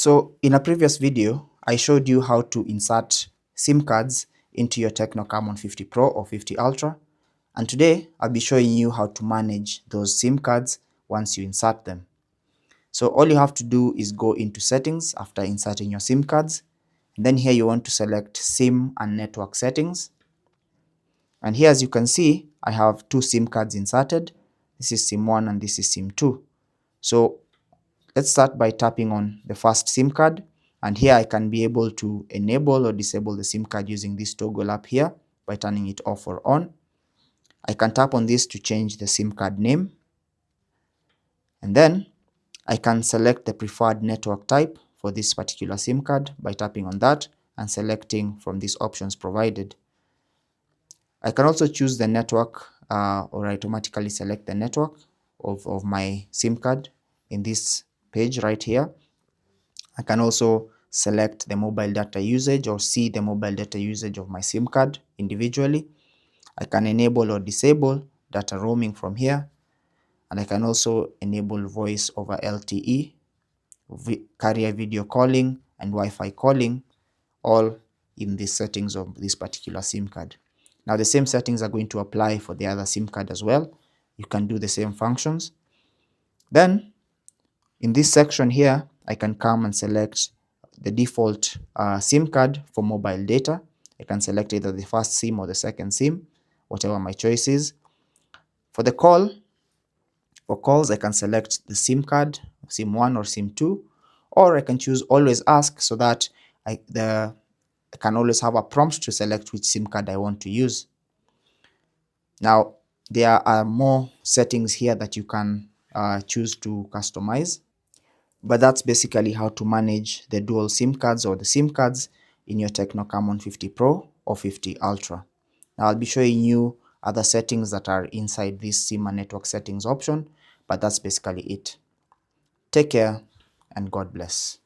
So in a previous video, I showed you how to insert SIM cards into your Tecno Camon 50 Pro or 50 Ultra. And today I'll be showing you how to manage those SIM cards once you insert them. So all you have to do is go into settings after inserting your SIM cards. And then here you want to select SIM and network settings. And here, as you can see, I have two SIM cards inserted. This is SIM 1 and this is SIM 2. So let's start by tapping on the first SIM card, and here I can be able to enable or disable the SIM card using this toggle up here by turning it off or on. I can tap on this to change the SIM card name, and then I can select the preferred network type for this particular SIM card by tapping on that and selecting from these options provided. I can also choose the network or automatically select the network of my SIM card in this page right here. I can also select the mobile data usage or see the mobile data usage of my SIM card individually. I can enable or disable data roaming from here, and I can also enable voice over LTE, carrier video calling, and Wi-Fi calling, all in the settings of this particular SIM card. Now the same settings are going to apply for the other SIM card as well. You can do the same functions. Then in this section here, I can come and select the default SIM card for mobile data. I can select either the first SIM or the second SIM, whatever my choice is. For calls, I can select the SIM card, SIM 1 or SIM 2, or I can choose always ask so that I can always have a prompt to select which SIM card I want to use. Now, there are more settings here that you can choose to customize, but that's basically how to manage the dual SIM cards or the SIM cards in your Tecno Camon 50 Pro or 50 Ultra. Now, I'll be showing you other settings that are inside this SIM and network settings option, but that's basically it. Take care and God bless.